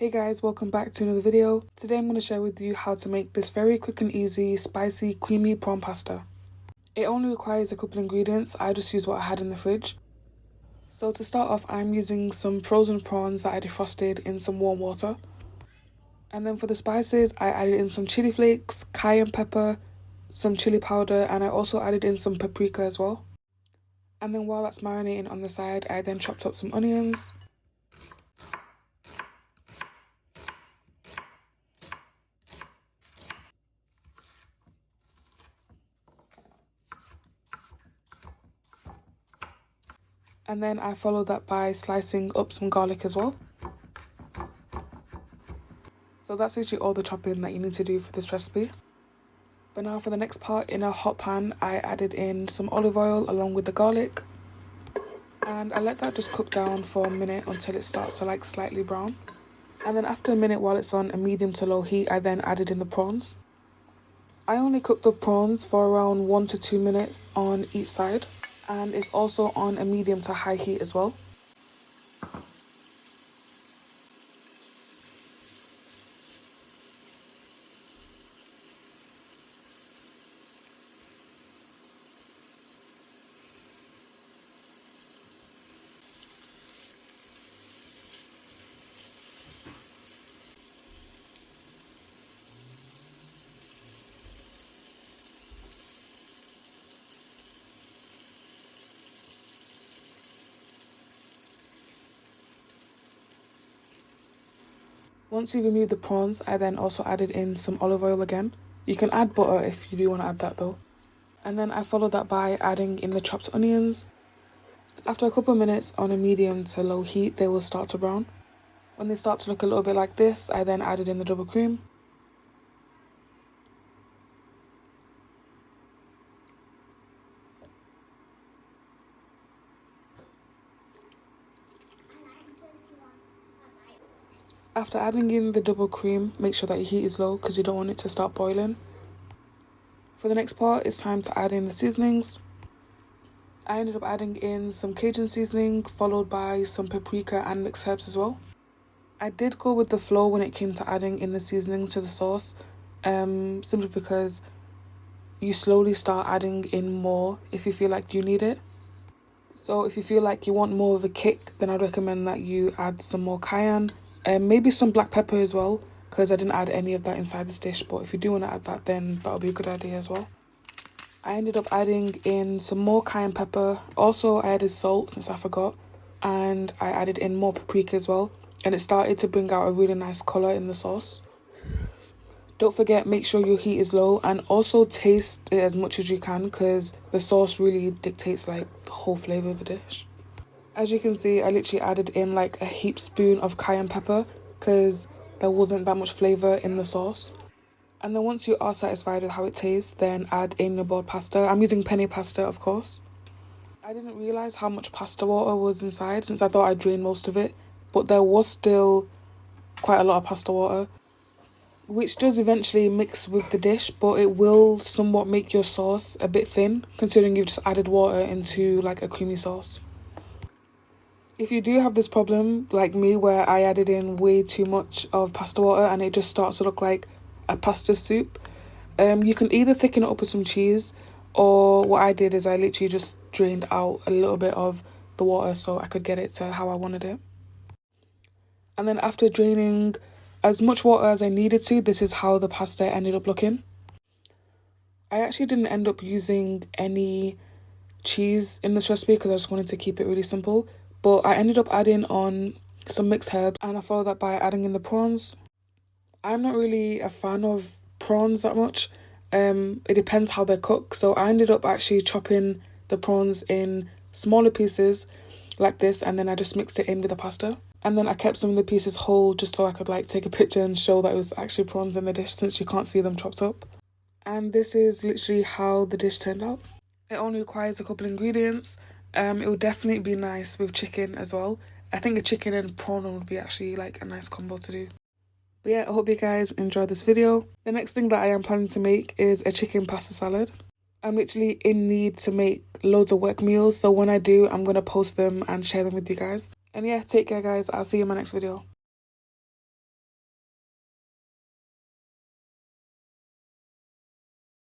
Hey guys, welcome back to another video. Today I'm going to share with you how to make this very quick and easy, spicy, creamy prawn pasta. It only requires a couple ingredients. I just used what I had in the fridge. So to start off, I'm using some frozen prawns that I defrosted in some warm water. And then for the spices, I added in some chili flakes, cayenne pepper, some chili powder, and I also added in some paprika as well. And then while that's marinating on the side, I then chopped up some onions. And then I followed that by slicing up some garlic as well. So that's literally all the chopping that you need to do for this recipe. But now for the next part, in a hot pan, I added in some olive oil along with the garlic. And I let that just cook down for a minute until it starts to slightly brown. And then after a minute, while it's on a medium to low heat, I then added in the prawns. I only cooked the prawns for around 1 to 2 minutes on each side. And it's also on a medium to high heat as well. Once you remove the prawns, I then also added in some olive oil again. You can add butter if you do want to add that though. And then I followed that by adding in the chopped onions. After a couple of minutes on a medium to low heat, they will start to brown. When they start to look a little bit like this, I then added in the double cream. After adding in the double cream, make sure that your heat is low because you don't want it to start boiling. For the next part, it's time to add in the seasonings. I ended up adding in some Cajun seasoning, followed by some paprika and mixed herbs as well. I did go with the flow when it came to adding in the seasoning to the sauce, simply because you slowly start adding in more if you feel like you need it. So if you feel like you want more of a kick, then I'd recommend that you add some more cayenne. Maybe some black pepper as well, because I didn't add any of that inside this dish, but if you do want to add that, then that'll be a good idea as well. I ended up adding in some more cayenne pepper. Also, I added salt since I forgot, and I added in more paprika as well, and it started to bring out a really nice colour in the sauce. Don't forget, make sure your heat is low, and also taste it as much as you can, because the sauce really dictates the whole flavour of the dish. As you can see, I literally added in a heap spoon of cayenne pepper because there wasn't that much flavour in the sauce. And then once you are satisfied with how it tastes, then add in your boiled pasta. I'm using Penne pasta, of course. I didn't realise how much pasta water was inside since I thought I drained most of it, but there was still quite a lot of pasta water, which does eventually mix with the dish, but it will somewhat make your sauce a bit thin considering you've just added water into a creamy sauce. If you do have this problem, like me, where I added in way too much of pasta water and it just starts to look like a pasta soup, you can either thicken it up with some cheese, or what I did is I literally just drained out a little bit of the water so I could get it to how I wanted it. And then after draining as much water as I needed to, this is how the pasta ended up looking. I actually didn't end up using any cheese in this recipe because I just wanted to keep it really simple. But I ended up adding on some mixed herbs, and I followed that by adding in the prawns. I'm not really a fan of prawns that much. It depends how they're cooked. So I ended up actually chopping the prawns in smaller pieces like this, and then I just mixed it in with the pasta. And then I kept some of the pieces whole just so I could take a picture and show that it was actually prawns in the dish since you can't see them chopped up. And this is literally how the dish turned out. It only requires a couple ingredients. It would definitely be nice with chicken as well. I think a chicken and prawn would be actually a nice combo to do. But yeah, I hope you guys enjoyed this video. The next thing that I am planning to make is a chicken pasta salad. I'm literally in need to make loads of work meals, so when I do, I'm going to post them and share them with you guys. And yeah, take care guys, I'll see you in my next video.